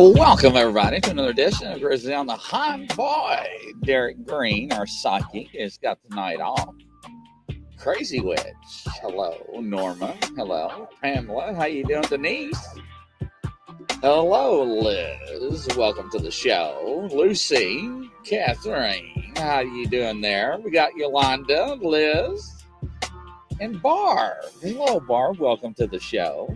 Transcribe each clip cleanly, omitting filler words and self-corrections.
Welcome, everybody, to another edition of Grizzly on the Hunt. Boy, Derek Green, our psychic, has got the night off. Crazy Witch, hello. Norma, hello. Pamela, how you doing? Denise, hello. Liz, welcome to the show. Lucy, Catherine, how you doing there? We got Yolanda, Liz, and Barb. Hello, Barb. Welcome to the show.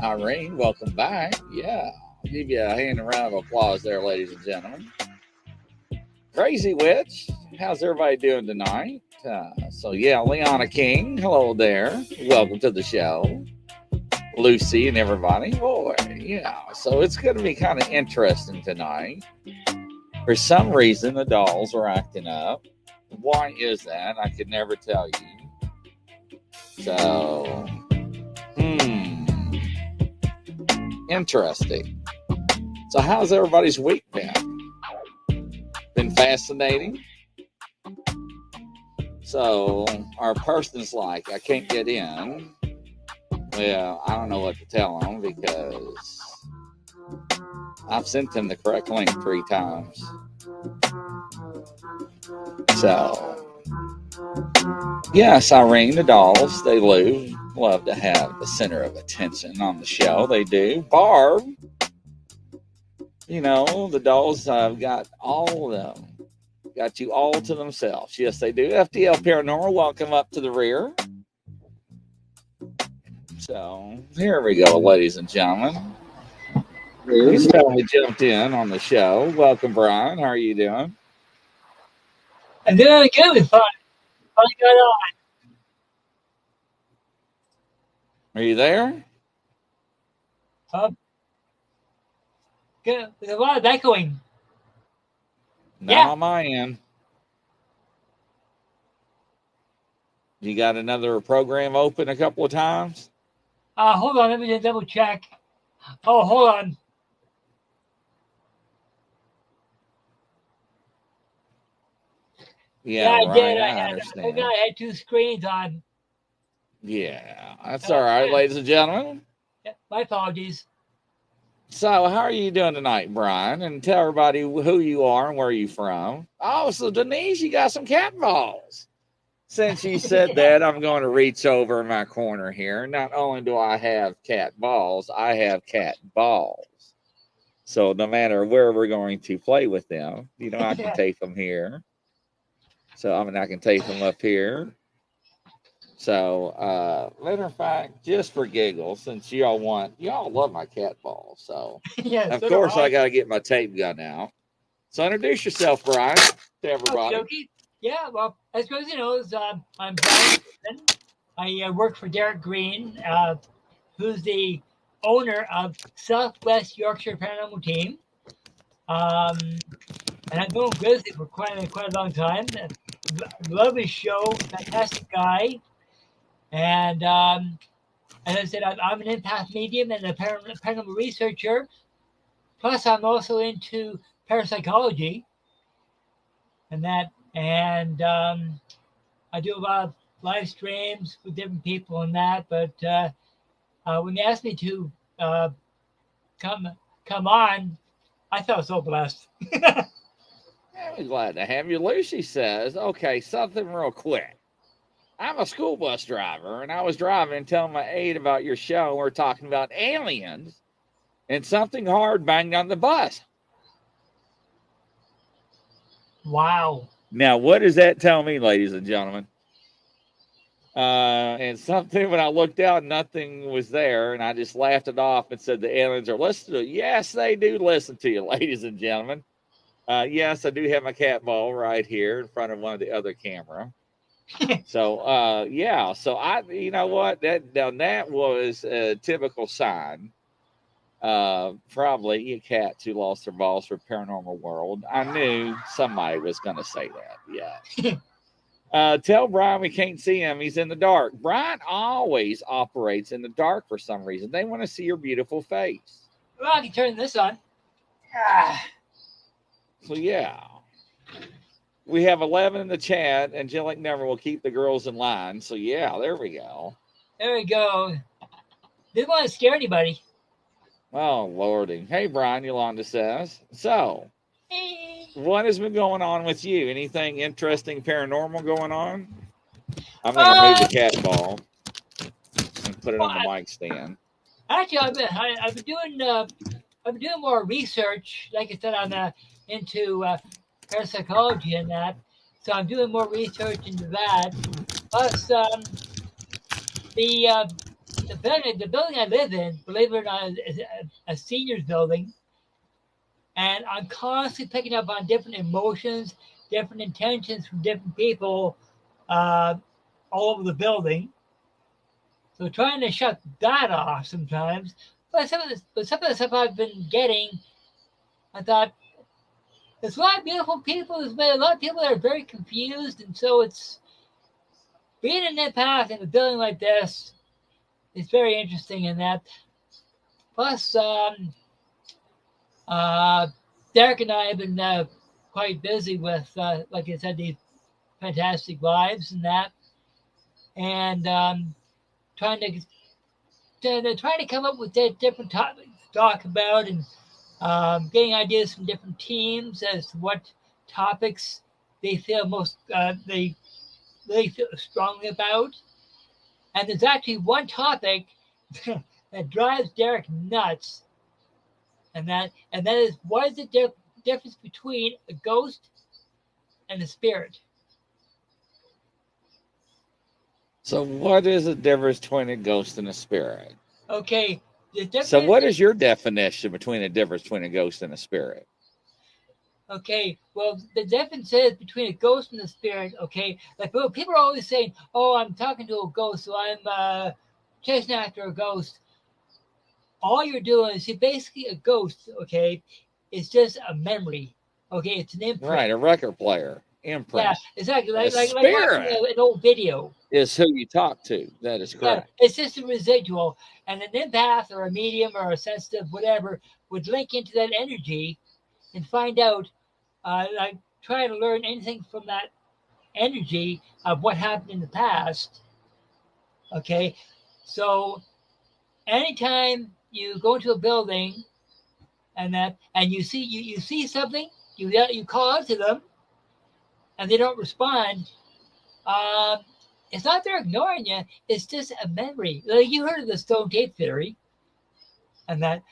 Irene, welcome back. Yeah, I'll give you a hand and round of applause there, ladies and gentlemen. Crazy Witch, how's everybody doing tonight? Leona King, hello there. Welcome to the show. Lucy and everybody. Boy, yeah. So it's going to be kind of interesting tonight. For some reason, the dolls are acting up. Why is that? I could never tell you. So, interesting. So how's everybody's week been? Been fascinating? So our person's like, I can't get in. Well, I don't know what to tell them because I've sent them the correct link 3 times. So, yes, Irene, the dolls, they love to have the center of attention on the show. They do. Barb, the dolls have got all of them. Got you all to themselves. Yes, they do. FDL Paranormal, welcome up to the rear. So, here we go, ladies and gentlemen. He's totally jumped in on the show. Welcome, Brian. How are you doing? I'm doing good. What's going on? Are you there? Good. There's a lot of echoing. Not on my end. You got another program open a couple of times? Hold on. Let me just double check. Oh, hold on. Yeah, I right. did. I understand. I had 2 screens on. Yeah, that's all right, ladies and gentlemen. Yeah, my apologies. So, how are you doing tonight, Brian? And tell everybody who you are and where you're from. Oh, so Denise, you got some cat balls. Since you said that, I'm going to reach over in my corner here. Not only do I have cat balls, I have cat balls. So no matter where we're going to play with them, I can tape them here. So I can tape them up here. So matter of fact, just for giggles, since y'all love my cat balls. So of course I got to get my tape gun out. So introduce yourself, Brian, to everybody. Okay. Yeah, well, as far as you know, I'm Brian. I work for Derek Green, who's the owner of Southwest Yorkshire Paranormal Team. And I've known Grizzly for quite a long time. Love his show, fantastic guy. And as I said, I'm an empath medium and a paranormal researcher. Plus, I'm also into parapsychology and that. And I do a lot of live streams with different people and that. But when they asked me to come on, I felt so blessed. I'm glad to have you. Lucy says, okay, something real quick. I'm a school bus driver, and I was driving telling my aide about your show. We're talking about aliens, and something hard banged on the bus. Wow. Now, what does that tell me, ladies and gentlemen? And something, when I looked out, nothing was there, and I just laughed it off and said the aliens are listening to you. Yes, they do listen to you, ladies and gentlemen. Yes, I do have my cat ball right here in front of one of the other camera. So, yeah. So you know what? That was a typical sign. Probably a cat who lost their balls for Paranormal World. I knew somebody was going to say that. Yeah. Tell Brian we can't see him. He's in the dark. Brian always operates in the dark for some reason. They want to see your beautiful face. Well, I can turn this on. So, yeah. We have 11 in the chat. Angelic Never will keep the girls in line. So, yeah, there we go. There we go. Didn't want to scare anybody. Oh, Lordy. Hey, Brian, Yolanda says. So, what has been going on with you? Anything interesting paranormal going on? I'm going to move the cat ball and put it on the mic stand. Actually, I've been doing more research. Like I said, I'm into parapsychology and that. So I'm doing more research into that. Plus, the uh, the building I live in, believe it or not, is a seniors building, and I'm constantly picking up on different emotions, different intentions from different people uh, all over the building. So trying to shut that off sometimes. Some of the stuff I've been getting, I thought there's a lot of beautiful people. There's been a lot of people that are very confused, and so it's being an empath in a building like this is very interesting in that. Plus, uh, Derek and I have been quite busy with, like I said, these fantastic lives and that, and trying to come up with different topics to talk about, and getting ideas from different teams as to what topics they feel most they really feel strongly about. And there's actually one topic that drives Derek nuts, and that is, what is the difference between a ghost and a spirit? So, what is the difference between a ghost and a spirit? Okay, the difference. So, what is your definition between the difference between a ghost and a spirit? Okay, well, the difference is between a ghost and a spirit. Okay, like people are always saying, "Oh, I'm talking to a ghost, so I'm chasing after a ghost." All you're doing is, basically, a ghost. Okay, it's just a memory. Okay, it's an imprint. Right, a record player imprint. Yeah, exactly. A Like spirit watching an old video. is who you talk to. That is correct. Yeah, it's just a residual, and an empath or a medium or a sensitive, whatever, would link into that energy and find out, like try to learn anything from that energy of what happened in the past. Okay, so anytime you go into a building and you see something, you call out to them, and they don't respond. Um, it's not they're ignoring you. It's just a memory. Like, you heard of the stone tape theory, and that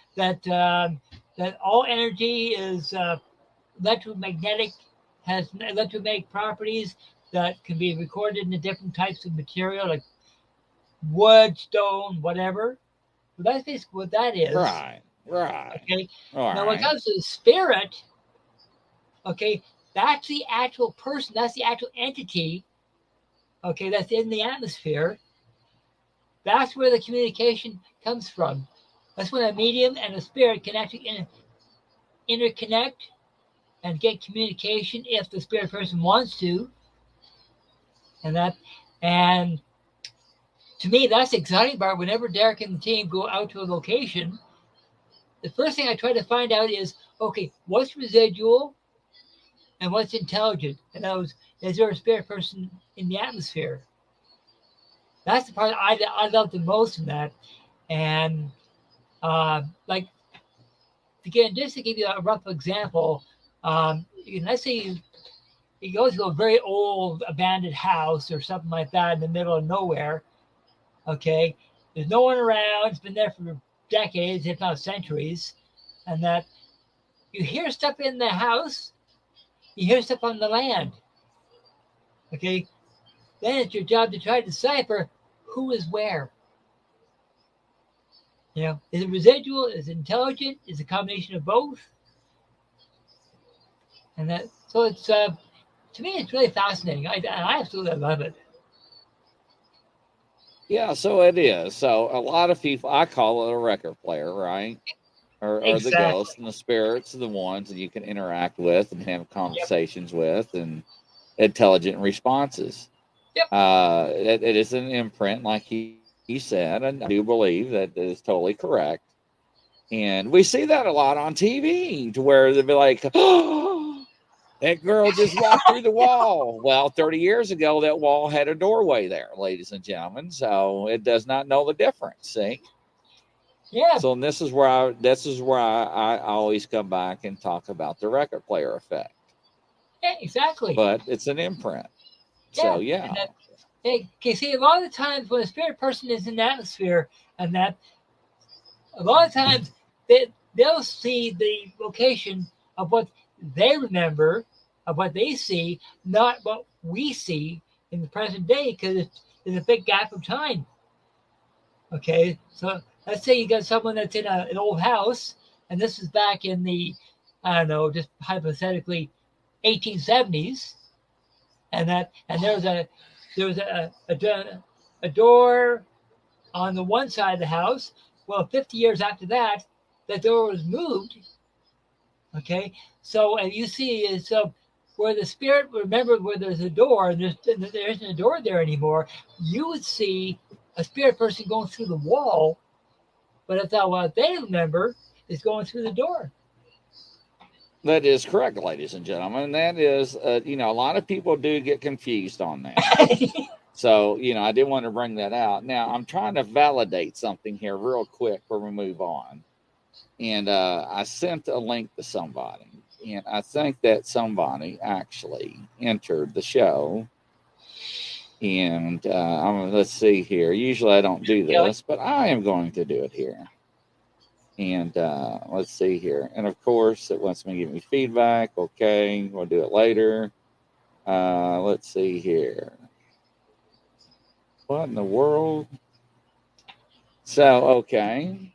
all energy is electromagnetic, has electromagnetic properties that can be recorded in the different types of material, like wood, stone, whatever. Well, that's basically what that is. Right. Okay. All now, when right. it comes to the spirit, okay, that's the actual person. That's the actual entity. Okay, that's in the atmosphere. That's where the communication comes from. That's when a medium and a spirit can actually interconnect and get communication if the spirit person wants to. And to me, that's the exciting part. Whenever Derek and the team go out to a location, the first thing I try to find out is, okay, what's residual and what's intelligent? And those, is there a spirit person in the atmosphere? That's the part I love the most in that. And like, just to give you a rough example, let's say you go to a very old abandoned house or something like that in the middle of nowhere. Okay, there's no one around. It's been there for decades, if not centuries, and that you hear stuff in the house, you hear stuff on the land. Okay, then it's your job to try to decipher who is where. Is it residual? Is it intelligent? Is it a combination of both? And that, so it's to me, it's really fascinating. I absolutely love it. Yeah, so it is. So a lot of people, I call it a record player, right? Or Exactly. the ghosts and the spirits are the ones that you can interact with and have conversations with, and intelligent responses. Yep. It is an imprint, like he said, and I do believe that is totally correct. And we see that a lot on TV, to where they'll be like, "Oh, that girl just walked through the wall." Well, 30 years ago, that wall had a doorway there, ladies and gentlemen. So it does not know the difference. See? Yeah. So this is where I always come back and talk about the record player effect. Yeah, exactly. But it's an imprint. Yeah. So yeah. Okay, see, a lot of the times when a spirit person is in the atmosphere, and that a lot of times they'll see the location of what they remember, of what they see, not what we see in the present day, because there's a big gap of time. Okay, so let's say you got someone that's in an old house, and this is back in the, I don't know, just hypothetically, 1870s, and there was a door on the one side of the house. Well, 50 years after that, the door was moved. Okay, so and you see, so where the spirit remembered where there's a door and there isn't a door there anymore, you would see a spirit person going through the wall, but if that what they remember is going through the door. That is correct, ladies and gentlemen. That is, a lot of people do get confused on that. So, I did want to bring that out. Now, I'm trying to validate something here real quick before we move on. And I sent a link to somebody. And I think that somebody actually entered the show. And let's see here. Usually I don't do this, but I am going to do it here. And let's see here. And of course, it wants me to give me feedback. Okay, we'll do it later. Let's see here. What in the world? So, okay.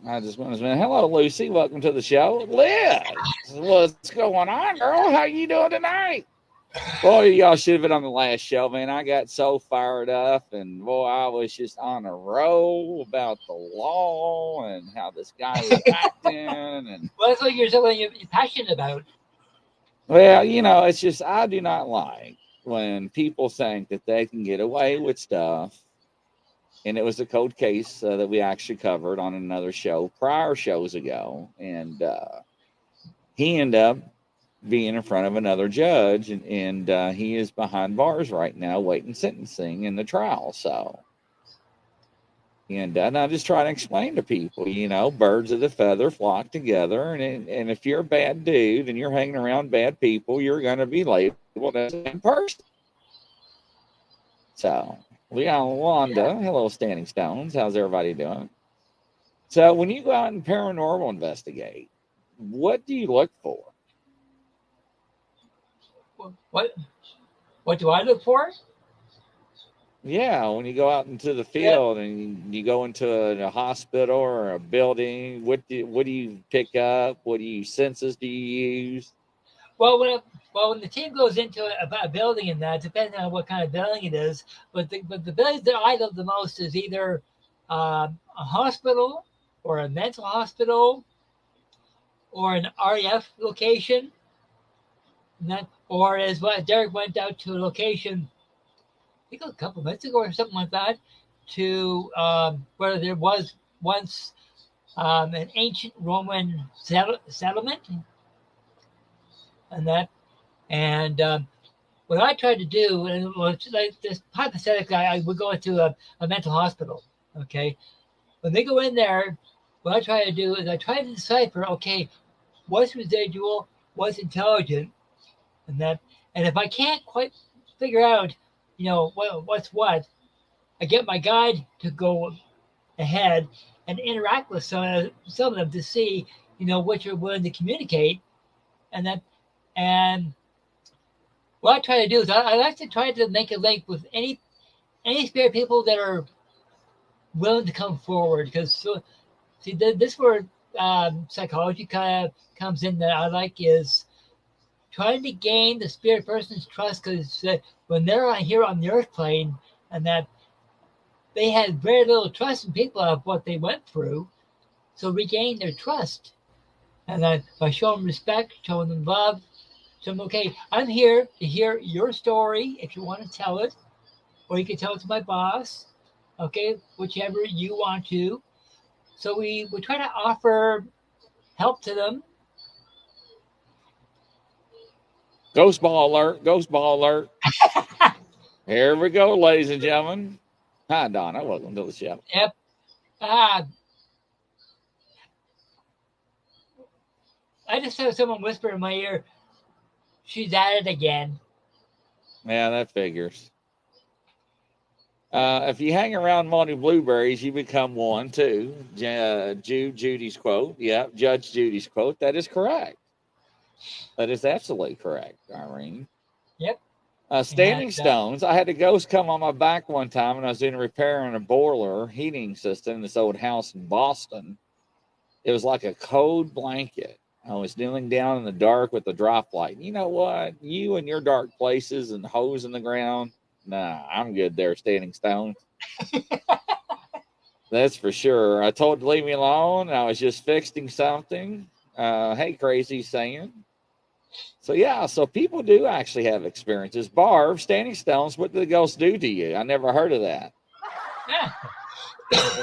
I just want to say, hello, Lucy. Welcome to the show. Liz, what's going on, girl? How you doing tonight? Boy, y'all should have been on the last show, man. I got so fired up, and boy, I was just on a roll about the law and how this guy was acting. And well, that's what you're passionate about. Well, it's just I do not like when people think that they can get away with stuff. And it was a cold case that we actually covered on another show, prior shows ago, and he ended up being in front of another judge, and he is behind bars right now, waiting sentencing in the trial. So, and I just try to explain to people, birds of the feather flock together, and if you're a bad dude and you're hanging around bad people, you're going to be labeled as a bad person. So, we got Wanda. Hello, Standing Stones. How's everybody doing? So, when you go out and paranormal investigate, what do you look for? What do I look for? Yeah, when you go out into the field and you go into a hospital or a building, what do you pick up? What senses do you use? Well, when the team goes into a building, and that depending on what kind of building it is, but the buildings that I love the most is either a hospital or a mental hospital or an REF location. Or as what Derek went out to a location, I think a couple of months ago or something like that, to where there was once an ancient Roman settlement, and what I tried to do, and like this hypothetically, I would go into a mental hospital. Okay, when they go in there, what I try to do is I try to decipher. Okay, what's residual, what's intelligent, and if I can't quite figure out, what's what, I get my guide to go ahead and interact with some of them to see, what you're willing to communicate, and what I try to do is I like to try to make a link with any spirit people that are willing to come forward, because see this where psychology kind of comes in, that I like is trying to gain the spirit person's trust, because when they're here on the earth plane, and that they had very little trust in people of what they went through, so regain their trust, and that by showing them respect, showing them love. So okay, I'm here to hear your story if you want to tell it, or you can tell it to my boss, okay, whichever you want to. So we try to offer help to them. Ghost ball alert, ghost ball alert. Here we go, ladies and gentlemen. Hi, Donna. Welcome to the show. Yep. I just heard someone whisper in my ear, "She's at it again." Yeah, that figures. If you hang around Monty Blueberries, you become one too. Judy's quote. Yeah, Judge Judy's quote. That is correct. That is absolutely correct, Irene. Yep. Standing stones. I had a ghost come on my back one time when I was doing a repair on a boiler heating system in this old house in Boston. It was like a cold blanket. I was kneeling down in the dark with a drop light. You know what? You and your dark places and holes in the ground. Nah, I'm good there, standing stones. That's for sure. I told to leave me alone. I was just fixing something. Hey, crazy saying. So yeah, so people do actually have experiences. Barb, standing stones, what do the ghosts do to you? I never heard of that.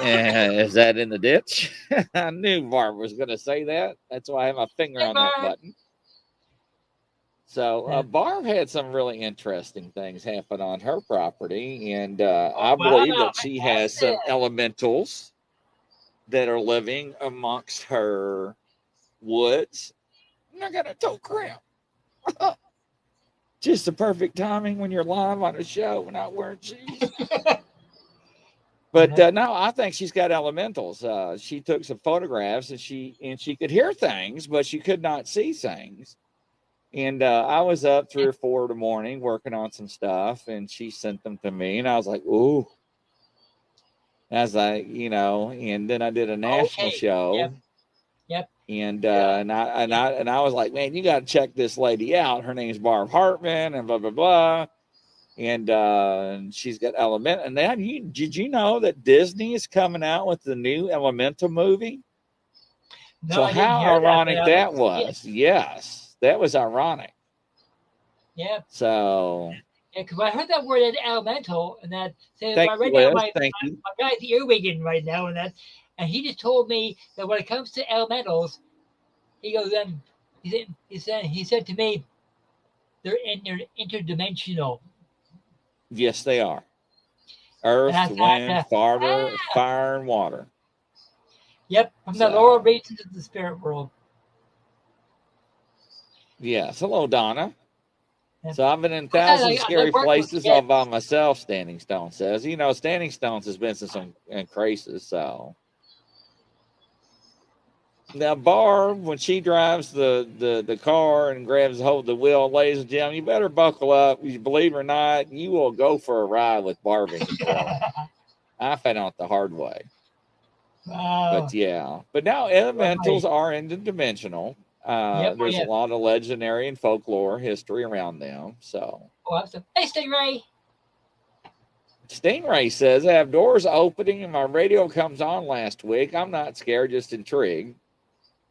Is that in the ditch? I knew Barb was going to say that. That's why I have my finger on that button. So Barb had some really interesting things happen on her property, and I believe that she has some elementals that are living amongst her woods. And they're going to talk crap. Just the perfect timing when you're live on a show and not wearing shoes. But no, I think she's got elementals. She took some photographs and she could hear things, but she could not see things. And I was up 3 or 4 in the morning working on some stuff, and she sent them to me, and I was like, "Ooh!" As and then I did a national show. Yep. And I was like, man, you got to check this lady out. Her name's Barb Hartman, and blah blah blah. And she's got Element. And then did you know that Disney is coming out with the new Elemental movie? No, so I didn't how hear ironic that was. Yes, that was ironic. Yeah. So. Yeah, because I heard that word elemental, and that Thank right you, now Liz. Thank you. my guy's earwigging right now, and he just told me that when it comes to elementals, he goes, he said to me, they're interdimensional. Yes, they are. Earth, wind, fire, and water. Yep, from the lower regions of the spirit world. Yes. Hello, Donna. Yep. So I've been in thousands of scary places all by myself, Standing Stone says. Standing Stones has been some crisis, so. Now, Barb, when she drives the car and grabs hold of the wheel, ladies and gentlemen, you better buckle up. You believe it or not, you will go for a ride with Barb in control. I found out the hard way. But yeah. But now elementals are interdimensional. There's a lot of legendary and folklore history around them. So. Hey, Stingray. Stingray says, I have doors opening and my radio comes on last week. I'm not scared, just intrigued.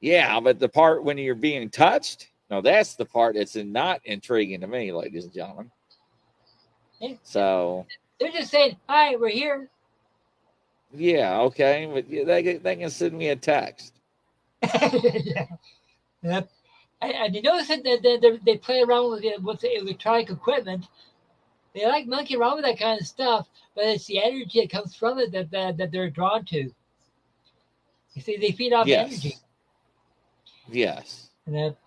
Yeah, but the part when you're being touched, no, that's the part that's not intriguing to me, ladies and gentlemen. Yeah. So they're just saying, "Hi, we're here." Yeah, okay, but they can send me a text. Yeah. Yep. And you notice that they play around with the electronic equipment. They like monkeying around with that kind of stuff, but it's the energy that comes from it that they're drawn to. You see, they feed off energy. Yes. But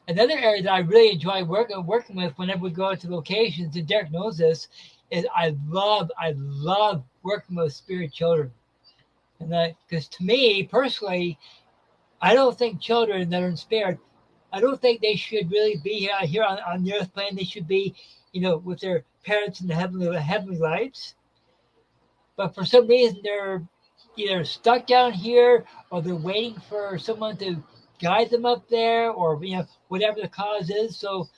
another area that I really enjoy working with whenever we go out to locations, and Derek knows this, is I love working with spirit children. And because to me personally, I don't think children that are in spirit, I don't think they should really be here on the earth plane. They should be, with their parents in the heavenly lights. But for some reason, they're either stuck down here or they're waiting for someone to guide them up there, or whatever the cause is. So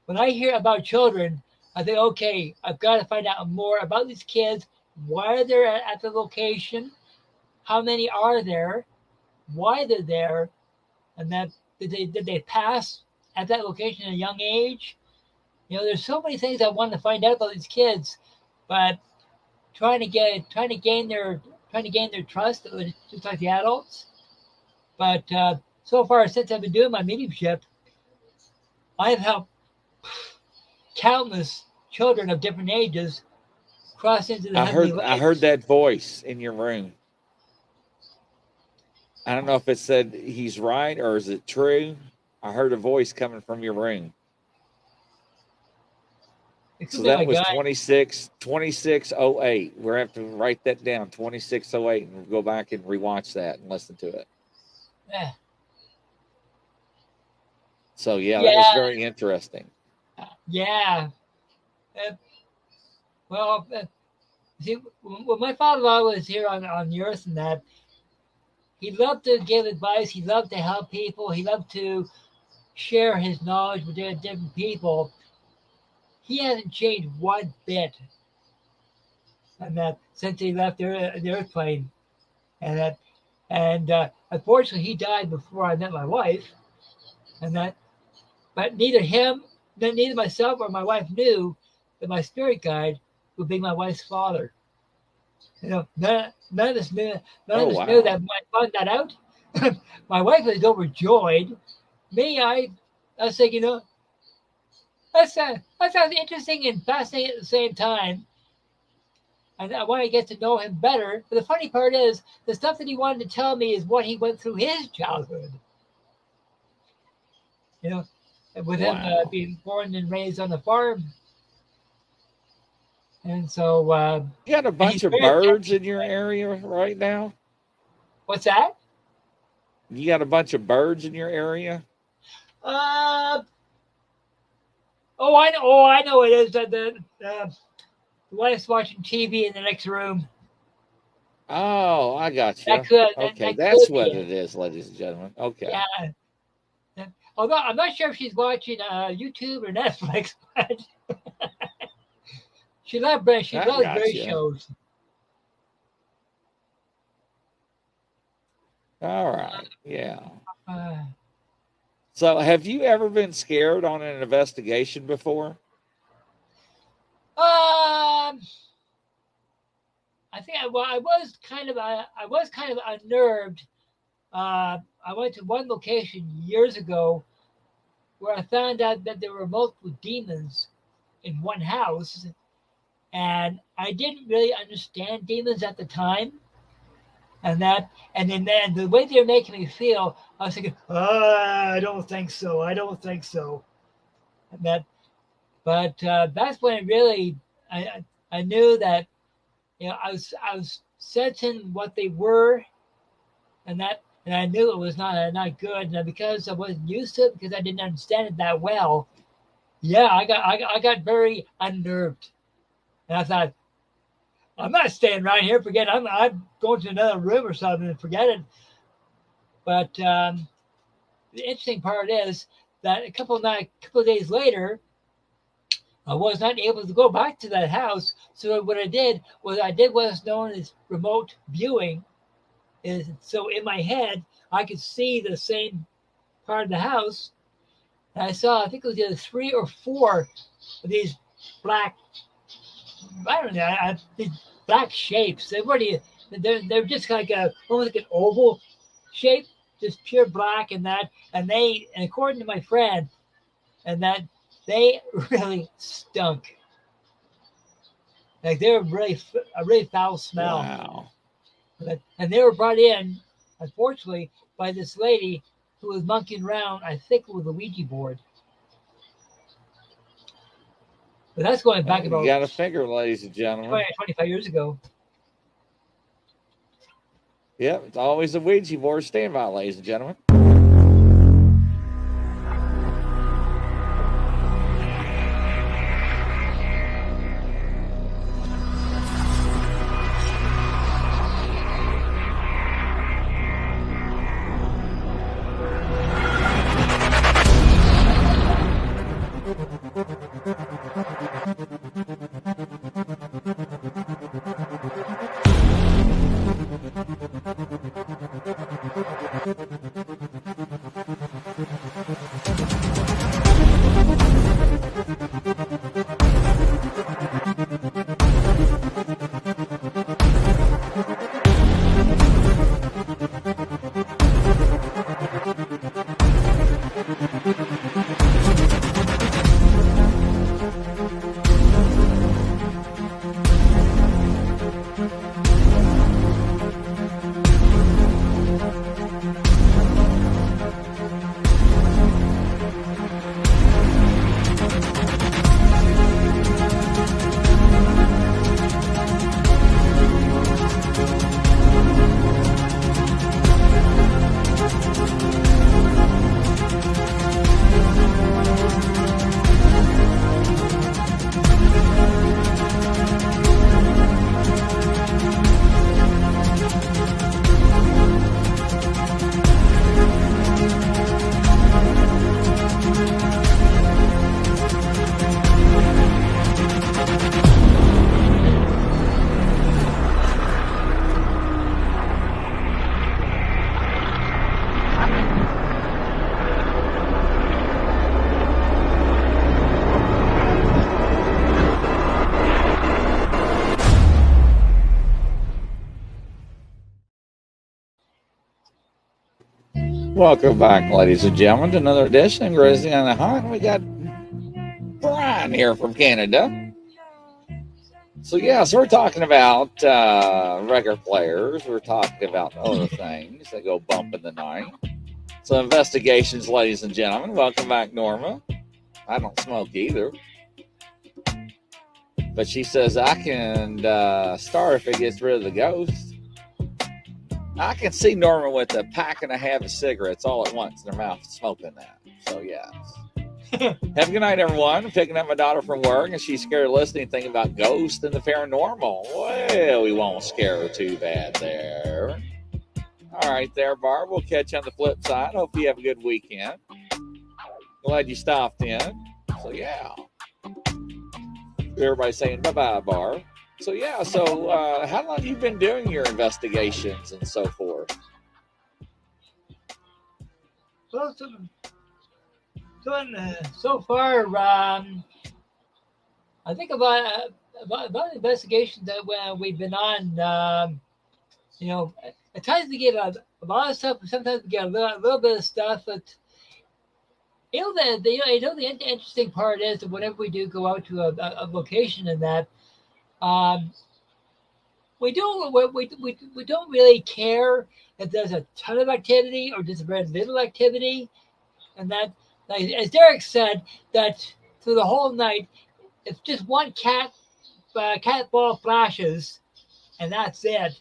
when I hear about children, I think, okay, I've got to find out more about these kids. Why are they at the location? How many are there? Why they're there? And that did they pass at that location at a young age? There's so many things I want to find out about these kids, but trying to gain their trust, just like the adults. But so far, since I've been doing my mediumship, I have helped countless children of different ages cross into the heavenly lights. I heard that voice in your room. I don't know if it said he's right or is it true. I heard a voice coming from your room. So that was 2608. We're going to have to write that down, 2608, and go back and rewatch that and listen to it. Yeah. So yeah, that was Yeah, very interesting. yeah. Uh, well, see, when my father-in-law was here on the earth and that, he loved to give advice. He loved to help people. He loved to share his knowledge with different people. He hasn't changed one bit, and that since he left the airplane, and that, and unfortunately, he died before I met my wife, and that. But neither myself or my wife knew that my spirit guide would be my wife's father. None of us knew. None Oh of us knew that wow. when I found that out. My wife was overjoyed. Me, I was thinking, that sounds interesting and fascinating at the same time. And I want to get to know him better. But the funny part is, the stuff that he wanted to tell me is what he went through his childhood. You know, with him Wow. being born and raised on the farm, and so You got a and he's bunch of very birds in your attentive. area right now? What's that? You got a bunch of birds in your area? Uh, oh, I know. Oh, I know it is. The wife's watching TV in the next room. Oh, I got That you. could Okay, that could that's be what it. it is, ladies and gentlemen. Okay, Yeah. Although I'm not sure if she's watching YouTube or Netflix, but she I loves got British you. shows. All right, yeah. Uh, So, have you ever been scared on an investigation before? um, I think I was kind of unnerved. I went to one location years ago where I found out that there were multiple demons in one house, and I didn't really understand demons at the time. And then the way they're making me feel, I was thinking, I don't think so. I don't think so. And that, but that's when it really, I knew that I was sensing what they were, and I knew it was not good. And because I wasn't used to it, because I didn't understand it that well, yeah, I got very unnerved, and I thought, I'm not staying right here. Forget it. I'm going to another room or something and forget it. But the interesting part is that a couple of days later, I was not able to go back to that house. So what I did what's known as remote viewing. Is so in my head I could see the same part of the house. And I saw, I think it was either 3 or 4 of these black, I don't know, these black shapes. They're just like almost like an oval shape, just pure black, and according to my friend, and that they really stunk. Like they were a really foul smell. Wow. And they were brought in, unfortunately, by this lady who was monkeying around, I think, with a Ouija board. But that's going back You about got to figure, ladies and 20 gentlemen. 25 years ago. Yep, it's always a Ouija board. Stand by, ladies and gentlemen. Welcome back, ladies and gentlemen, to another edition of Grizzly on the Hunt. We got Brian here from Canada. So we're talking about record players. We're talking about other things that go bump in the night. So investigations, ladies and gentlemen. Welcome back, Norma. I don't smoke either. But she says I can start if it gets rid of the ghost. I can see Norma with a pack and a half of cigarettes all at once in her mouth smoking that. So, yes. Have a good night, everyone. I'm picking up my daughter from work, and she's scared of listening to things about ghosts and the paranormal. Well, we won't scare her too bad there. All right there, Barb. We'll catch you on the flip side. Hope you have a good weekend. Glad you stopped in. So, yeah. Everybody's saying bye-bye, Barb. So, how long have you been doing your investigations and so forth? Well, so far, I think about the investigations that we've been on. At times we get a lot of stuff. Sometimes we get a little bit of stuff, but the interesting part is that whenever we do go out to a location and that, we don't really care if there's a ton of activity or just very little activity, and that, like, as Derek said, that through the whole night, if just one cat ball flashes, and that's it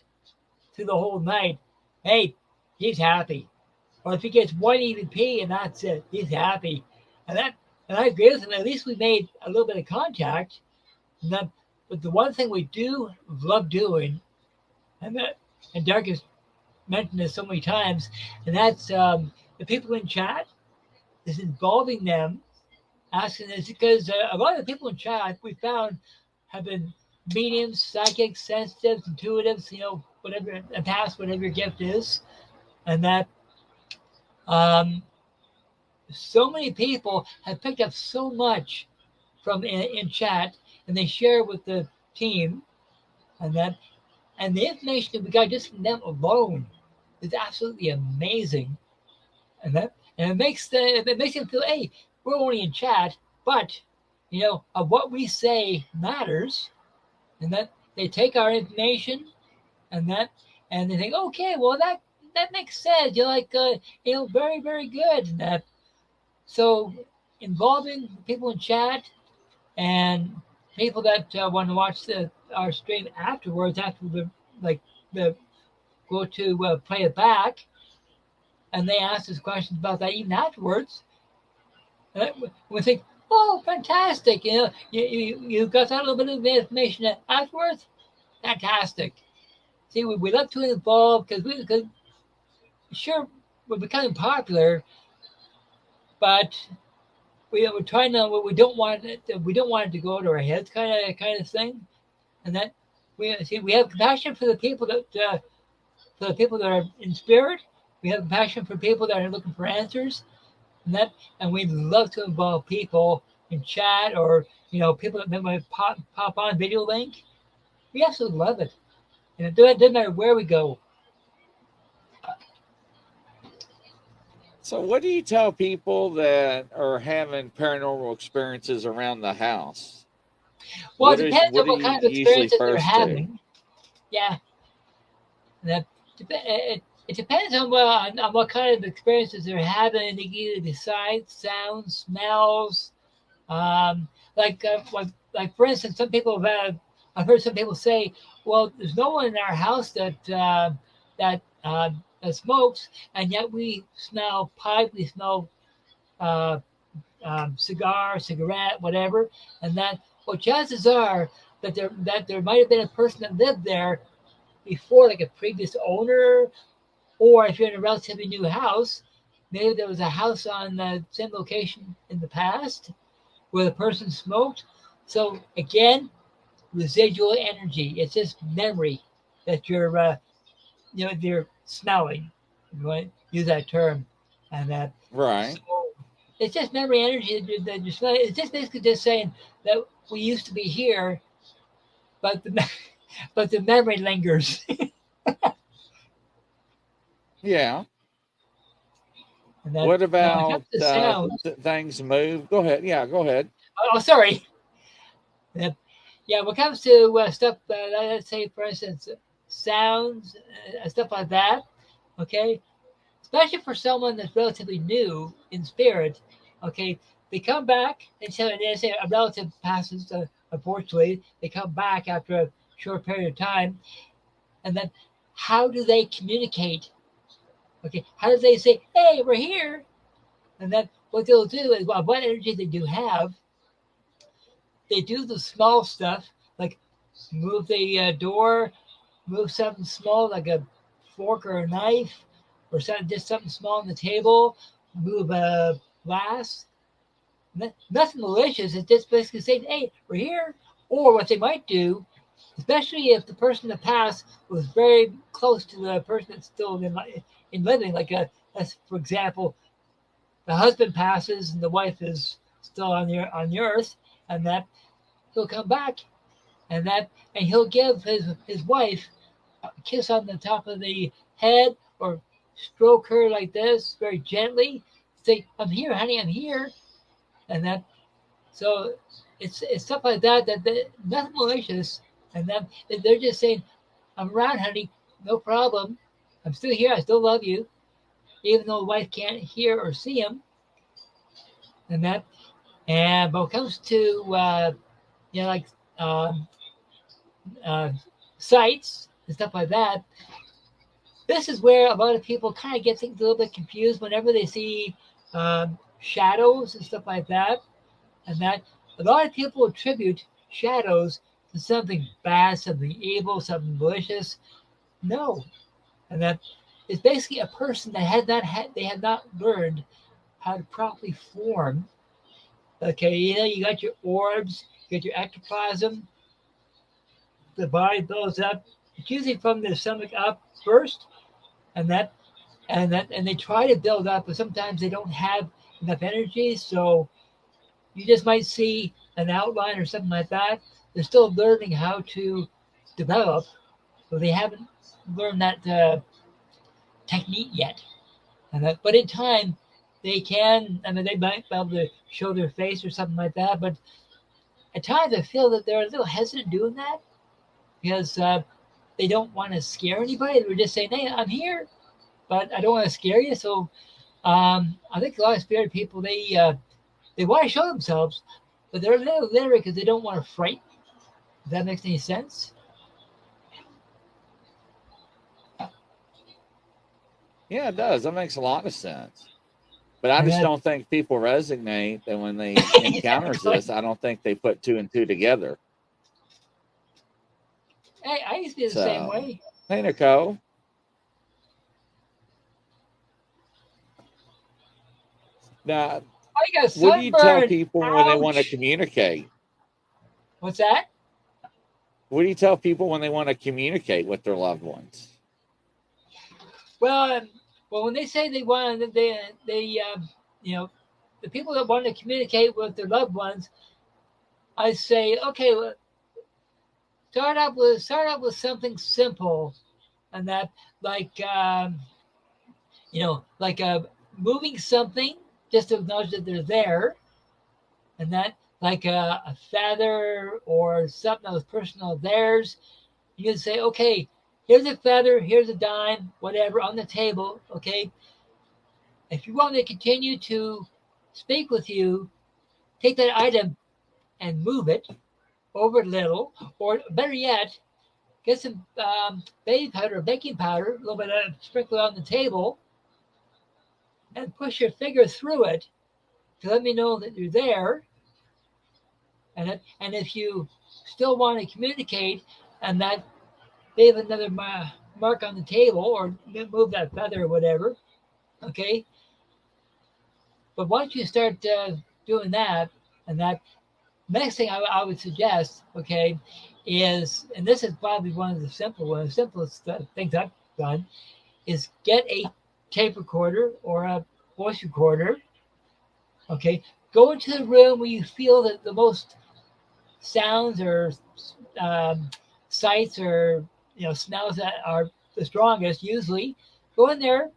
through the whole night, hey, he's happy. Or if he gets one EVP and that's it, he's happy. And I agree with him. At least we made a little bit of contact. But the one thing we do love doing, and Derek has mentioned this so many times, and that's the people in chat, is involving them, asking this, because a lot of the people in chat we found have been mediums, psychics, sensitives, intuitives, whatever in the past, whatever your gift is, and that so many people have picked up so much from in chat, and they share with the team, and the information that we got just from them alone is absolutely amazing, and it makes them feel, hey, we're only in chat, but what we say matters, and that they take our information, and they think, okay, well that makes sense. You're like very, very good, and that. So involving people in chat and people that want to watch our stream afterwards, after the go to play it back, and they ask us questions about that even afterwards. And we think, oh, fantastic! You got that little bit of information afterwards. Fantastic. See, we love to involve because sure we're becoming popular, but we're trying to. We don't want it to go to our heads, kind of thing, and that we have compassion for the people that are in spirit. We have compassion for people that are looking for answers, and we love to involve people in chat, or people that might pop on video link. We absolutely love it, and it doesn't matter where we go. So, what do you tell people that are having paranormal experiences around the house? Well, it depends on what kind of experiences they're having. Yeah, it depends on what kind of experiences they're having. They either the sights, sounds, smells. Like for instance, some people I've heard some people say, well, there's no one in our house that smokes, and yet we smell pipe, we smell cigar, cigarette, whatever, and that. Well, chances are that there might have been a person that lived there before, like a previous owner, or if you're in a relatively new house, maybe there was a house on the same location in the past where the person smoked. So again, residual energy. It's just memory that you're smelling. If you want to use that term, and that right. So it's just memory energy that you're smelling. It's just basically just saying that we used to be here, but the memory lingers. Yeah. And that What now when it about comes to sounds, things move? Go ahead. Yeah, go ahead. oh, sorry. Yeah, when it comes to stuff, let's say, for instance, sounds, stuff like that, okay, especially for someone that's relatively new in spirit, okay, they come back, and so they say a relative passes, unfortunately, they come back after a short period of time, and then how do they communicate? Okay, how do they say, hey, we're here? And then what they'll do is, well, what energy they do have, they do the small stuff, like move the door, move something small like a fork or a knife, or something, just something small on the table, move a glass. Nothing malicious. It's just basically saying, "Hey, we're here." Or what they might do, especially if the person that passed was very close to the person that's still in living, like for example, the husband passes and the wife is still on the earth, and that he'll come back, and he'll give his wife a kiss on the top of the head, or stroke her like this very gently, say, "I'm here, honey, I'm here," and that. So it's stuff like that nothing malicious, and then they're just saying, "I'm around, honey, no problem. I'm still here. I still love you," even though the wife can't hear or see him, and that. And but when it comes to like um, uh, sites and stuff like that, this is where a lot of people kind of get things a little bit confused whenever they see shadows and stuff like that. And that a lot of people attribute shadows to something bad, something evil, something malicious. No, and that it's basically a person that they had not learned how to properly form. Okay, you got your orbs, you got your ectoplasm, the body builds up. It's usually from the stomach up first, and and they try to build up, but sometimes they don't have enough energy. So you just might see an outline or something like that. They're still learning how to develop, so they haven't learned that technique yet. But in time, they can. I mean, they might be able to show their face or something like that. But at times, I feel that they're a little hesitant doing that because they don't want to scare anybody. They're just saying, "Hey, I'm here, but I don't want to scare you." So I think a lot of spirit people they want to show themselves, but they're a little leery because they don't want to frighten. If that makes any sense? Yeah, it does. That makes a lot of sense. But I And just that don't think people resonate that when they encounters this, exactly. I don't think they put two and two together. Hey, I used to be the same So, way. hey, Nicole. Now, I got what do you tell sunburned. people when they want to Ouch. communicate? What's that? What do you tell people when they want to communicate with their loved ones? Well, well, when they say they want, they you know, the people that want to communicate with their loved ones, I say, okay, well, start out with something simple, and that like like moving something just to acknowledge that they're there, and that like a feather or something that was personal of theirs. You can say, okay, here's a feather, here's a dime, whatever on the table. Okay, if you want me to continue to speak with you, take that item and move it over a little, or better yet, get some baby powder or baking powder, a little bit of sprinkle on the table, and push your finger through it to let me know that you're there. And if you still want to communicate and that leave another mark on the table or move that feather or whatever, okay? But once you start doing that, and that next thing I would suggest, okay, is, and this is probably one of the simplest things I've done, is get a tape recorder or a voice recorder, okay? Go into the room where you feel that the most sounds or um, sights or smells that are the strongest usually. Go in there,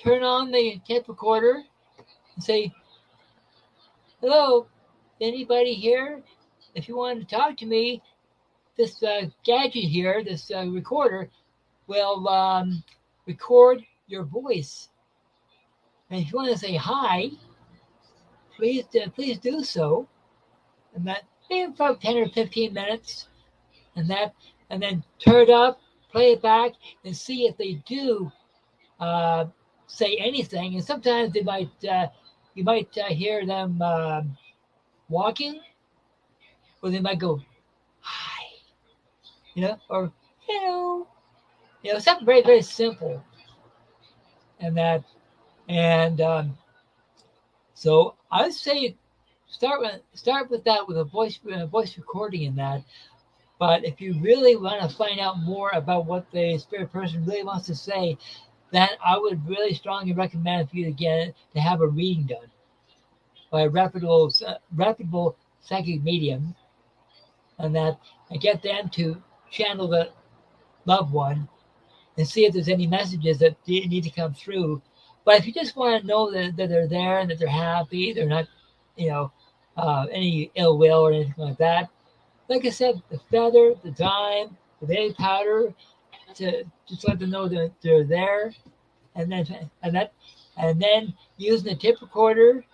turn on the tape recorder and say, "Hello, anybody here? If you want to talk to me, this gadget here, this recorder, will record your voice. And if you want to say hi, please do so." And that maybe about 10 or 15 minutes, and then turn it up, play it back, and see if they do say anything. And sometimes they might you might hear them walking, or they might go hi, or hello, something very very simple, and that and so I'd say start with that with a voice recording in that. But if you really want to find out more about what the spirit person really wants to say, then I would really strongly recommend for you to have a reading done by a reputable psychic medium, and get them to channel the loved one and see if there's any messages that need to come through. But if you just want to know that they're there and that they're happy, they're not, any ill will or anything like that, like I said, the feather, the dime, the baby powder, to just let them know that they're there, and then using the tape recorder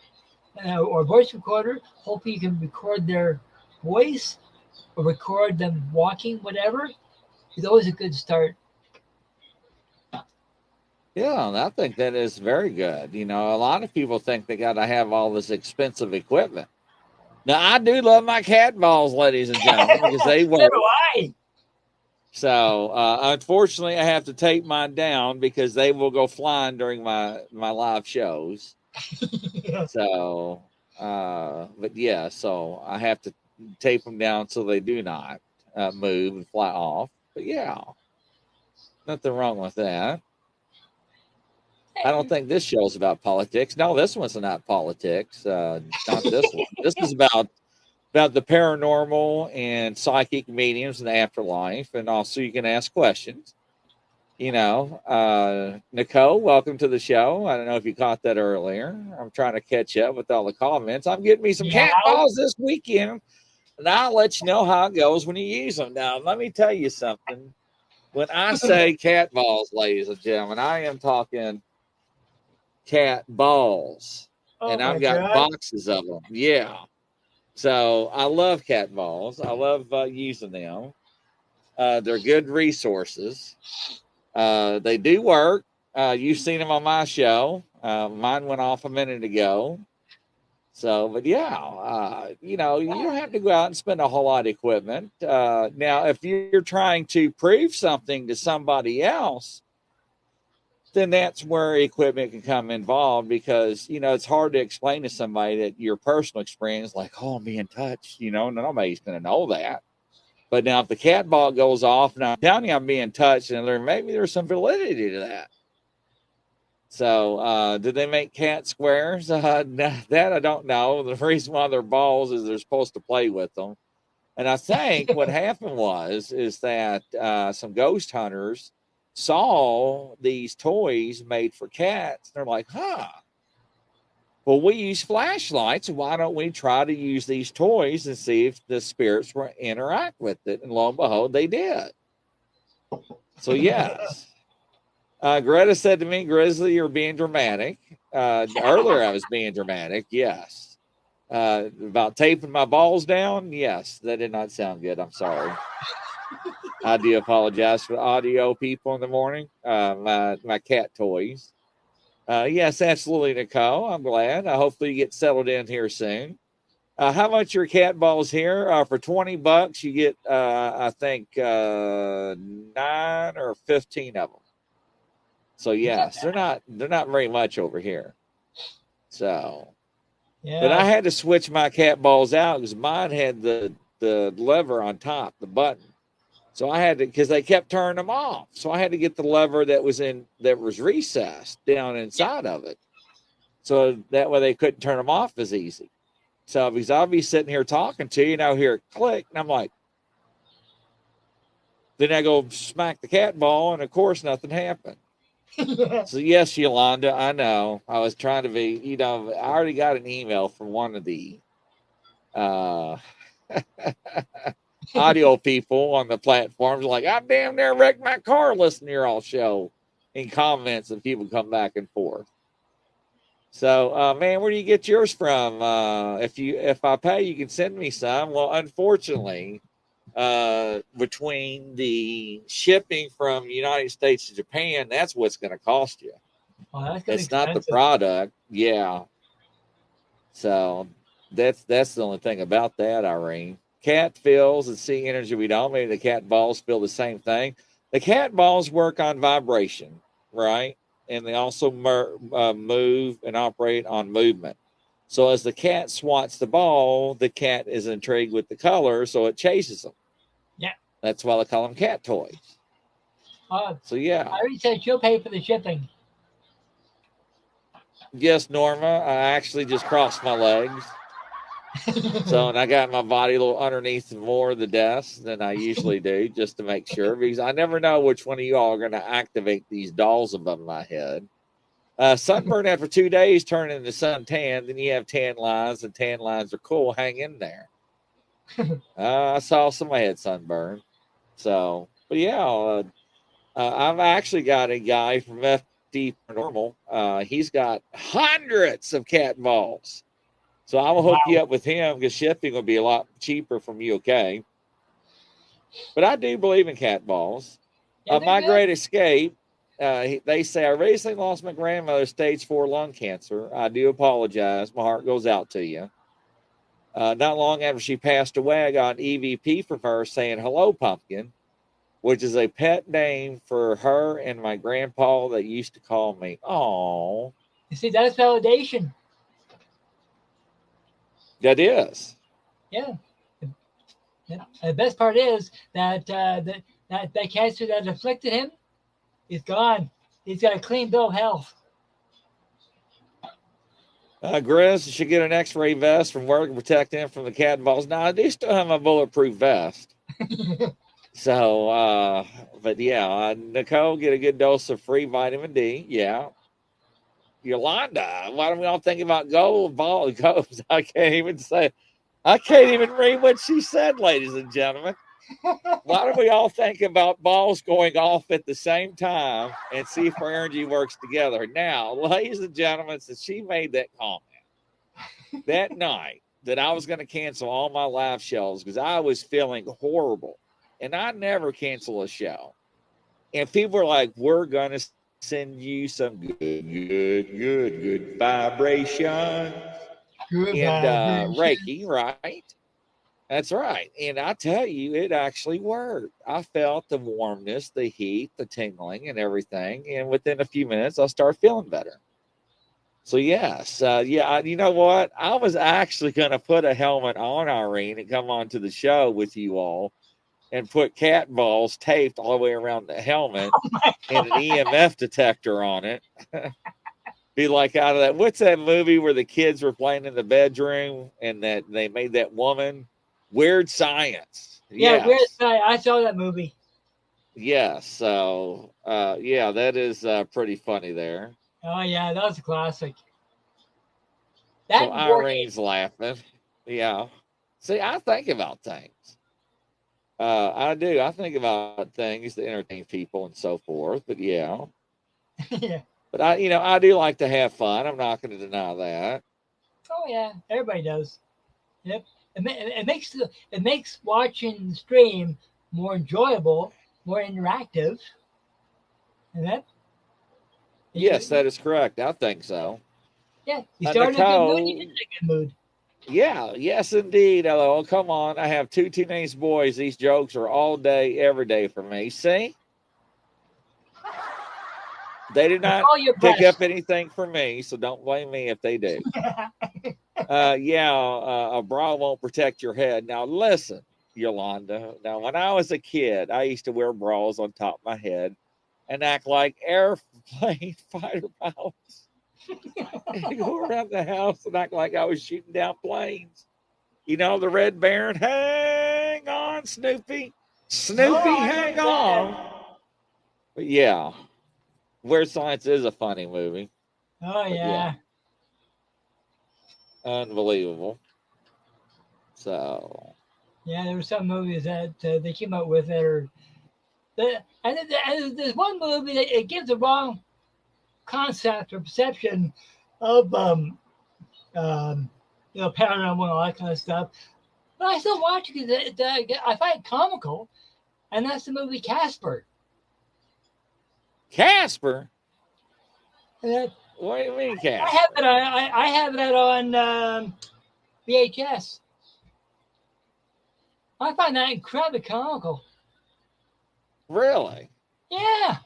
or voice recorder, hopefully you can record their voice or record them walking, whatever. It's always a good start. Yeah, I think that is very good. A lot of people think they got to have all this expensive equipment. Now, I do love my cat balls, ladies and gentlemen, because they work. So do I. So, unfortunately, I have to tape mine down because they will go flying during my live shows. So, but yeah, so I have to tape them down so they do not move and fly off. But yeah, nothing wrong with that. I don't think this show's about politics. No, this one's not politics. Not this one. This is about the paranormal and psychic mediums in the afterlife, and also you can ask questions. Nicole, welcome to the show. I don't know if you caught that earlier. I'm trying to catch up with all the comments. I'm getting me some cat balls this weekend, and I'll let you know how it goes when you use them. Now, let me tell you something. When I say cat balls, ladies and gentlemen, I am talking cat balls, and I've got boxes of them. Yeah. So I love cat balls. I love using them. They're good resources. They do work. You've seen them on my show. Mine went off a minute ago. So, but yeah, you don't have to go out and spend a whole lot of equipment. Now, if you're trying to prove something to somebody else, then that's where equipment can come involved, because, it's hard to explain to somebody that your personal experience, like, oh, I'm being touched, nobody's going to know that. But now if the cat ball goes off, and I'm telling you I'm being touched, and maybe there's some validity to that. So, did they make cat squares? That I don't know. The reason why they're balls is they're supposed to play with them. And I think what happened is that some ghost hunters saw these toys made for cats. They're like, well, we use flashlights. Why don't we try to use these toys and see if the spirits will interact with it? And lo and behold, they did. So, yes. Greta said to me, Grizzly, you're being dramatic. Earlier, I was being dramatic. Yes. About taping my balls down. Yes, that did not sound good. I'm sorry. I do apologize for the audio people in the morning. My cat toys. Yes, absolutely, Nicole. I'm glad. Hopefully you get settled in here soon. How much are cat balls here? For $20, you get, I think, 9 or 15 of them. So yes, they're not very much over here. So, yeah. But I had to switch my cat balls out because mine had the lever on top, the button. So I had to, because they kept turning them off. So I had to get the lever that was recessed down inside of it. So that way they couldn't turn them off as easy. So because I'll be sitting here talking to you, and I'll hear it click, and I'm like, then I go smack the cat ball, and of course nothing happened. So yes, Yolanda, I know. I was trying to be, you know, I already got an email from one of the uh audio people on the platforms like, I damn near wrecked my car listening to your all show in comments and people come back and forth. So man, where do you get yours from? If I pay, you can send me some. Well, unfortunately, between the shipping from the United States to Japan, that's what's going to cost you. Oh, that's gonna be It's not the expensive. product. Yeah. So that's the only thing about that, Irene. Cat feels and sea energy we don't. Maybe the cat balls feel the same thing. The cat balls work on vibration, right? And they also move and operate on movement. So as the cat swats the ball, the cat is intrigued with the color, so it chases them. Yeah. That's why they call them cat toys. So yeah. I already said she'll pay for the shipping. Yes, Norma. I actually just crossed my legs. So, and I got my body a little underneath more of the desk than I usually do, just to make sure, because I never know which one of you all are going to activate these dolls above my head. Sunburn after 2 days turn into suntan, then you have tan lines, and tan lines are cool. Hang in there. I saw somebody had sunburn. So, but yeah, I've actually got a guy from FD Normal. He's got hundreds of cat balls. So I will hook you Wow. up with him because shipping will be a lot cheaper from UK. But I do believe in cat balls. Yeah, they're My good. great escape, they say, I recently lost my grandmother, stage 4 lung cancer. I do apologize. My heart goes out to you. Not long after she passed away, I got an EVP from her saying, hello, pumpkin, which is a pet name for her and my grandpa that used to call me. Oh, You see, that's validation. that is. Yeah. The best part is that that cancer that afflicted him is gone. He's got a clean bill of health. Grizz should get an X-ray vest from work to protect him from the cat balls. Now I do still have my bulletproof vest. So, but yeah, Nicole, get a good dose of free vitamin D. Yeah. Yolanda, why don't we all think about gold ball goes? I can't even say, I can't even read what she said, ladies and gentlemen. Why don't we all think about balls going off at the same time and see if our energy works together? Now, ladies and gentlemen, since she made that comment that night that I was going to cancel all my live shows because I was feeling horrible, and I never cancel a show. And people are like, we're going to send you some good vibration and Goodbye. Reiki, right? That's right. And I tell you, it actually worked. I felt the warmness, the heat, the tingling, and everything. And within a few minutes, I started feeling better. So, yes. You know what? I was actually going to put a helmet on Irene and come on to the show with you all and put cat balls taped all the way around the helmet and an EMF detector on it. Be like out of that. What's that movie where the kids were playing in the bedroom and that they made that woman? Weird Science. Yeah, where's Yes. I saw that movie. Yes. So, yeah, that is pretty funny there. Oh yeah, that was a classic. So That and Warhead. Irene's laughing. Yeah. See, I think about things. I do. I think about things to entertain people and so forth. But yeah. Yeah. But I do like to have fun. I'm not going to deny that. Oh yeah, everybody does. Yep. It makes watching the stream more enjoyable, more interactive, and that Yes, you, that is correct. I think so. yeah, you start in a good mood, you Nicole, finish in a good mood. yeah, yes, indeed. Hello, come on. I have two teenage boys. These jokes are all day, every day for me. See, they did not Control your pick breath. up anything from me, so don't blame me if they do. Yeah, a bra won't protect your head. Now, listen, Yolanda. Now, when I was a kid, I used to wear bras on top of my head and act like airplane fighter pilots and go around the house and act like I was shooting down planes. You know, the Red Baron, hang on, Snoopy. Oh, Snoopy, I hang remember that. on. But yeah, Weird Science is a funny movie. Oh yeah. Unbelievable. So. Yeah, there were some movies that they came out with that are. And there's one movie that it gives the wrong concept or perception of paranormal and all that kind of stuff. But I still watch it because I find it comical, and that's the movie Casper. Casper? And What do you mean, Casper? I have it on VHS. I find that incredibly comical. Really? Yeah.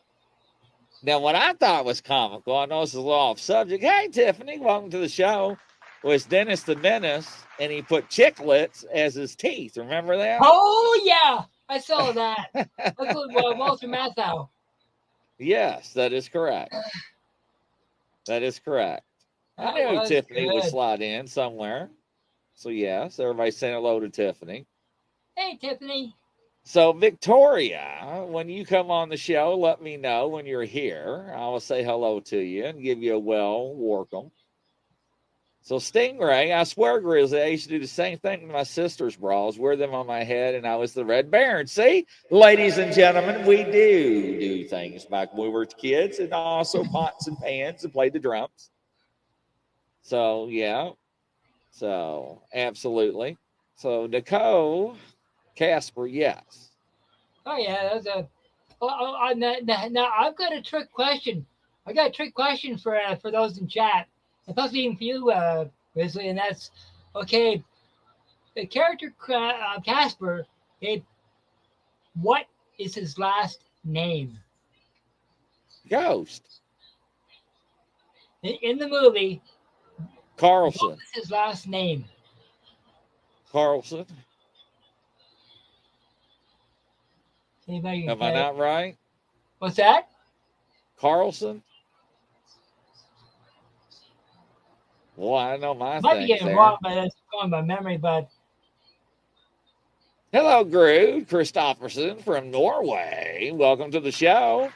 Now, what I thought was comical, I know this is a little off subject. Hey, Tiffany, welcome to the show. Was Dennis the Menace, and he put chiclets as his teeth. Remember that? Oh, yeah. I saw that. That's what Walter Matthau. Yes, that is correct. That is correct. I knew Tiffany would slide in somewhere. So, yes, everybody saying hello to Tiffany. Hey, Tiffany. So, Victoria, when you come on the show, let me know when you're here. I will say hello to you and give you a welcome. So, Stingray, I swear, Grizzly, I used to do the same thing with my sister's bras, wear them on my head, and I was the Red Baron. See, ladies and gentlemen, we do things back when we were kids, and also pots and pans and played the drums. So, yeah. So, absolutely. So, Nicole, Casper, yes. Oh, yeah, that's a. Now, I've got a trick question. I got a trick question for those in chat, and possibly even for you, Grizzly, and that's okay. The character Casper, what is his last name? Ghost. In the movie, Carlson. What was his last name? Carlson. Anybody Am I not right? What's that? Carlson. Well, I know my thing. Might be getting wrong, but that's going by memory. But hello, Gru Christopherson from Norway. Welcome to the show.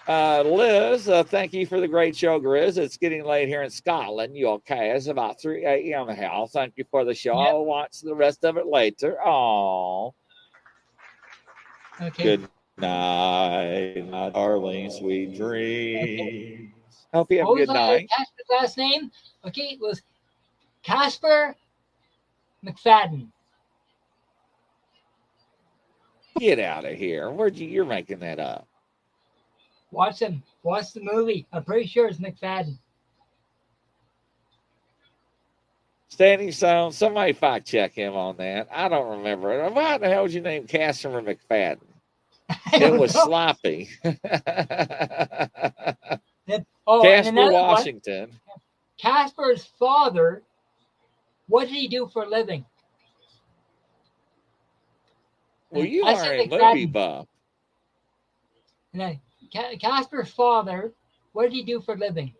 Liz, thank you for the great show, Grizz. It's getting late here in Scotland. You okay? It's about 3 a.m. now. Thank you for the show. Yep. I'll watch the rest of it later. Oh. Okay. Good night, my darling, sweet dreams. Okay. Hope you have a good night. Casper's last name? Okay, it was Casper McFadden. Get out of here. You're making that up. Watch him. Watch the movie. I'm pretty sure it's McFadden. Standing Stone, somebody fact check him on that. I don't remember it. Why the hell would you name Casper McFadden? It was sloppy. Casper Washington. Casper's father, what did he do for a living? Well, you are a movie buff. Casper's father, what did he do for a living?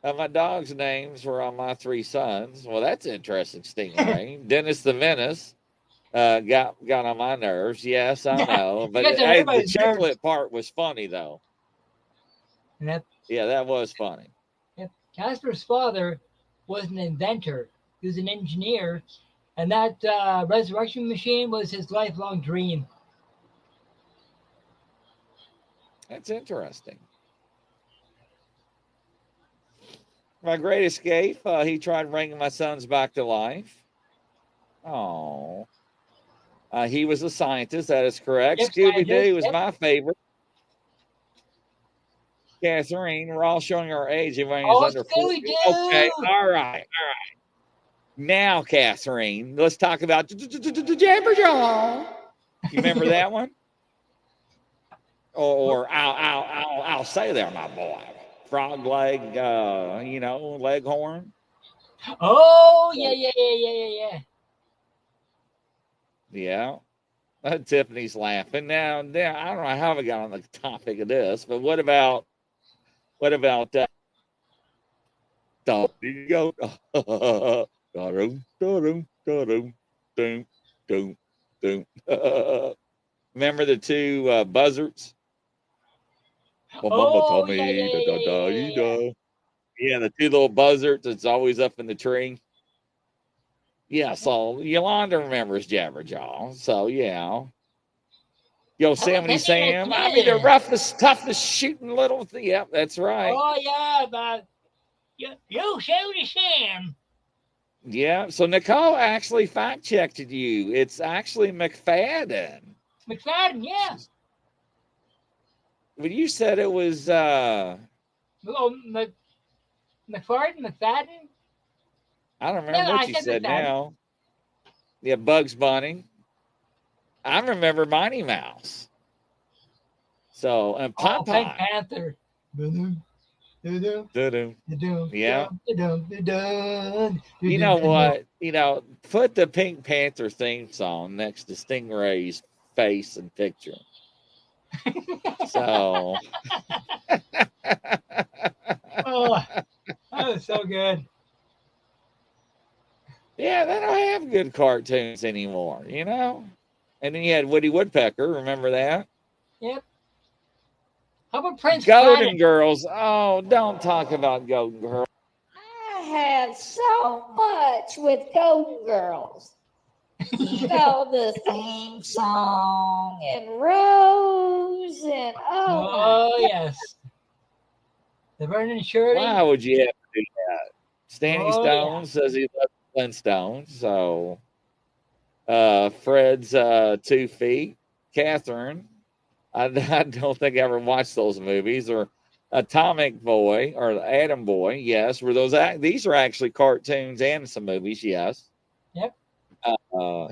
My dog's names were on my 3 sons. Well, that's interesting, Stingray. Dennis the Menace got on my nerves. Yes, I know. But hey, the chiclet part was funny, though. Yeah, that was funny. Casper's father was an inventor. He was an engineer. And that resurrection machine was his lifelong dream. That's interesting. My Great Escape, he tried bringing my sons back to life. Oh. He was a scientist, that is correct. Yep, Scooby-Doo was my favorite. Catherine, we're all showing our age. Everyone is under 40. Okay, all right. Now, Catherine, let's talk about Jabberjaw. You remember that one? Or I'll say there, my boy. Frog leg, leghorn. Oh, yeah. Yeah. Tiffany's laughing. Now, I don't know how we got on the topic of this, but what about doom. Remember the two buzzards? My mama Oh told yeah, me yeah, da yeah, da yeah, da yeah, yeah. da. Yeah, the two little buzzards that's always up in the tree. Yeah, so Yolanda remembers Jabberjaw. So yeah. How about Yosemite Penny and Sam. I mean, the Ken? roughest, toughest shooting little. Yep, that's right. Oh yeah, but Yosemite Sam. Yeah. So Nicole actually fact checked you. It's actually McFadden. McFadden, yeah. When you said it was Oh, McFadden. I don't No, remember what I you said said McFadden. now. Yeah, Bugs Bunny. I remember Mighty Mouse. So and Oh, Pink Popeye. Panther. Dun, dun, dun, Doo-doo. dun, Yeah. dun, dun, dun, dun, You dun, know dun, dun. what? Put the Pink Panther theme song next to Stingray's face and picture. So Oh, that was so good. yeah, they don't have good cartoons anymore, And then you had Woody Woodpecker, remember that? Yep. How about Prince Planet? Golden Girls. Oh, don't talk about Golden Girls. I had so much with Golden Girls. The theme song and Rose and oh my Oh god. yes. The Vernon Shirley. Why would you have to do that? Stanley Oh yeah. Stone says he loves Flintstones. So Fred's 2 feet. Catherine. I don't think I ever watched those movies. Or Atomic Boy or Atom Boy. Yes. Were those these are actually cartoons and some movies, yes. Yep.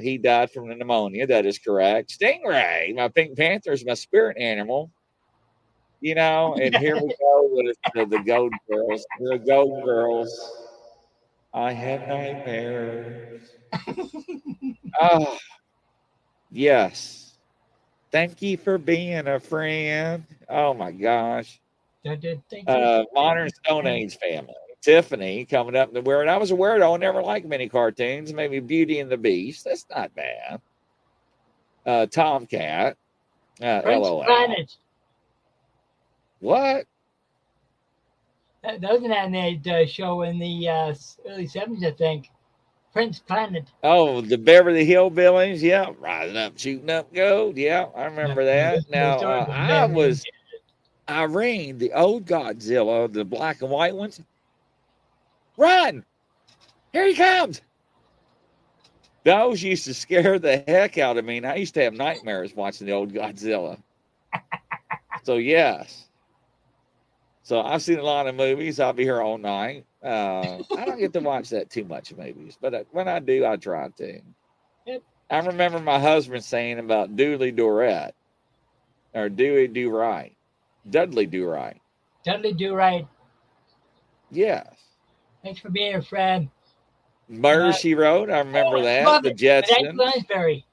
He died from the pneumonia. That is correct. Stingray, my Pink Panther is my spirit animal. And here we go with the Golden Girls. The Golden Girls. I had nightmares. Oh, yes. Thank you for being a friend. Oh my gosh. Thank you. Modern Stone Age family. Tiffany coming up the weird. I was a weirdo. I never liked many cartoons. Maybe Beauty and the Beast. That's not bad. Tomcat. Prince LOL. Planet. What? That was an animated show in the early 70s, I think. Prince Planet. Oh, the Beverly Hillbillies. Yeah. Rising up, shooting up gold. Yeah. I remember that. Now, I was Irene, the old Godzilla, the black and white ones. Run! Here he comes! Those used to scare the heck out of me. And I used to have nightmares watching the old Godzilla. So, yes. So, I've seen a lot of movies. I'll be here all night. I don't get to watch that too much movies, but when I do, I try to. Yep. I remember my husband saying about Dooley Dorette or Dewey Do Right. Dudley Do Right. Dudley Do Right. Yes. Thanks for being a friend. Murder, She Wrote. I remember that. The Jetsons. Lansbury.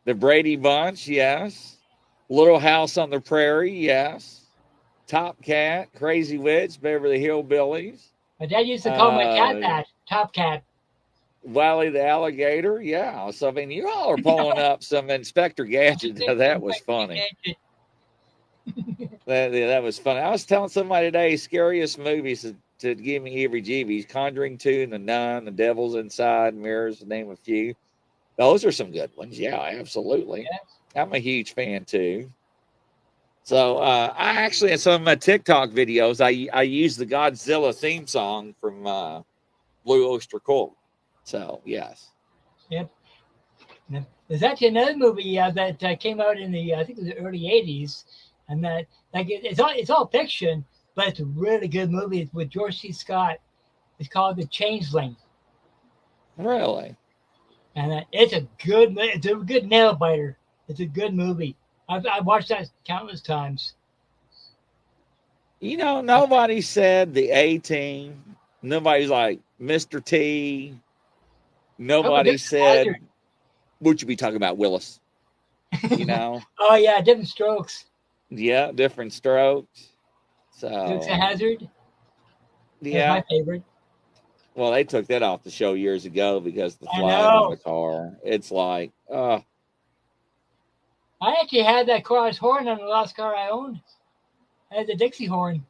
The Brady Bunch. Yes. Little House on the Prairie. Yes. Top Cat. Crazy Witch. Beverly Hillbillies. My dad used to call my cat that. Top Cat. Wally the Alligator. Yeah. So, I mean, you all are pulling up some Inspector Gadget. That was funny. That was funny. I was telling somebody today, scariest movies to give me heebie-jeebies. Conjuring 2 and The Nun, The Devil's Inside, Mirrors, to name a few. Those are some good ones. Yeah, absolutely. Yeah. I'm a huge fan, too. So, I actually, in some of my TikTok videos, I use the Godzilla theme song from Blue Oyster Cult. So, yes. Yep. There's actually another movie that came out in the, I think it was the early 80s. And that, like, it's all fiction, but it's a really good movie. It's with George C. Scott. It's called The Changeling. Really? And it's a good nail biter. It's a good movie. I've watched that countless times. Nobody said the A-Team. Nobody's like Mr. T. Nobody said, would you be talking about, Willis? Oh, yeah, Different Strokes. Yeah, Different Strokes. So Dukes of Hazzard. Yeah. That's my favorite. Well, they took that off the show years ago because the I flag on know. the car. It's like, I actually had that car's horn on the last car I owned. I had the Dixie horn.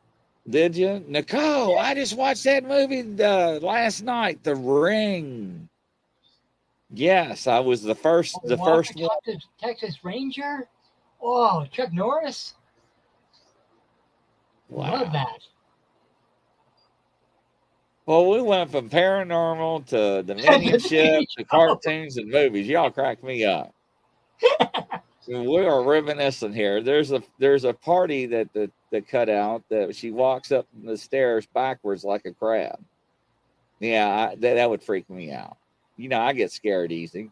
did you? Nicole, I just watched that movie last night, The Ring. Yes, I was the first one. Texas Ranger. Oh, Chuck Norris. Wow. Love that. Well, we went from paranormal to Dominion Ship to cartoons and movies. Y'all crack me up. We are reminiscent here. There's a party that cut out that she walks up the stairs backwards like a crab. Yeah, that would freak me out. You know, I get scared easy.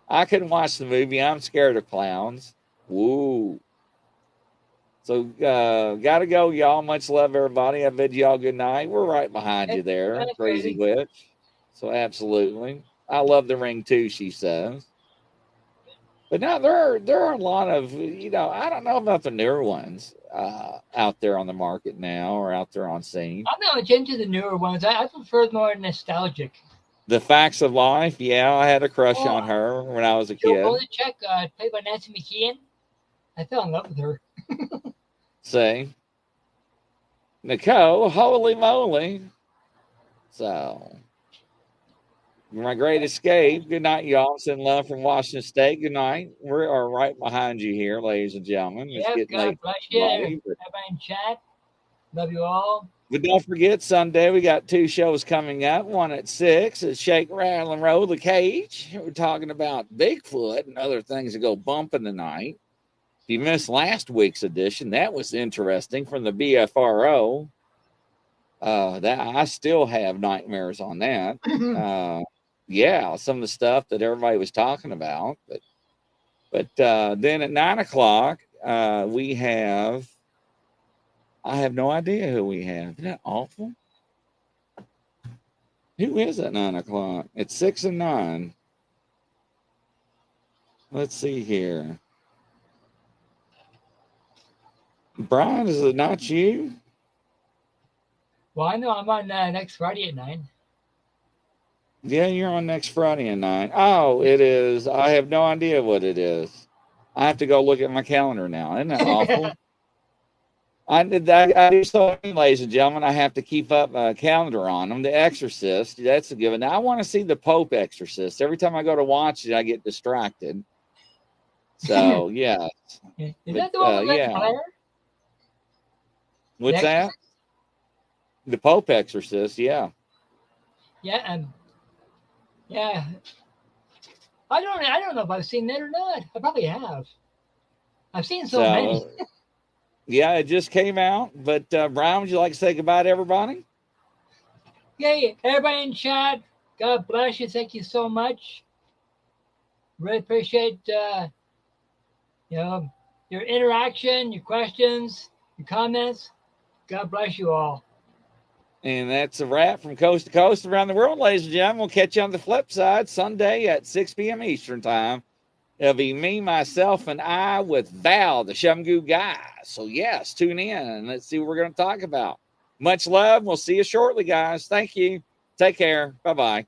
I couldn't watch the movie. I'm scared of clowns. Woo. So, gotta go, y'all. Much love, everybody. I bid y'all good night. We're right behind you there, Crazy Witch. So, absolutely. I love The Ring, too, she says. But now there are a lot of, I don't know about the newer ones out there on the market now or out there on scene. I'm not much into the newer ones. I prefer the more nostalgic. The Facts of Life, yeah, I had a crush on her when I was a kid. Volchek, played by Nancy McKeon. I fell in love with her. See? Nicole, holy moly. So, My Great Escape. Good night, y'all. Send love from Washington State. Good night. We are right behind you here, ladies and gentlemen. It's getting late. Bless you. Everybody in chat. Love you all. But don't forget, Sunday we got 2 shows coming up. One at 6 at Shake, Rattle, and Roll the Cage. We're talking about Bigfoot and other things that go bump in the night. If you missed last week's edition, that was interesting from the BFRO. That I still have nightmares on that. Yeah, some of the stuff that everybody was talking about. But then at 9 o'clock, we have. I have no idea who we have. Isn't that awful? Who is at 9 o'clock? It's 6 and 9. Let's see here. Brian, is it not you? Well, I know I'm on next Friday at 9. Yeah, you're on next Friday at 9. Oh, it is. I have no idea what it is. I have to go look at my calendar now. Isn't that awful? I do so, ladies and gentlemen. I have to keep up a calendar on them. The Exorcist, that's a given. Now, I want to see the Pope Exorcist. Every time I go to watch it, I get distracted. So, yeah. Is that the one with yeah. Blair? What's that? The Pope Exorcist, yeah. Yeah, yeah. I don't know if I've seen that or not. I probably have. I've seen so many. Yeah, it just came out. But Brian, would you like to say goodbye to everybody? Yeah, everybody in chat. God bless you. Thank you so much. Really appreciate your interaction, your questions, your comments. God bless you all. And that's a wrap from coast to coast around the world, ladies and gentlemen. We'll catch you on the flip side Sunday at 6 p.m. Eastern time. It'll be me, myself, and I with Val, the Shumgoo guy. So, yes, tune in and let's see what we're going to talk about. Much love. We'll see you shortly, guys. Thank you. Take care. Bye-bye.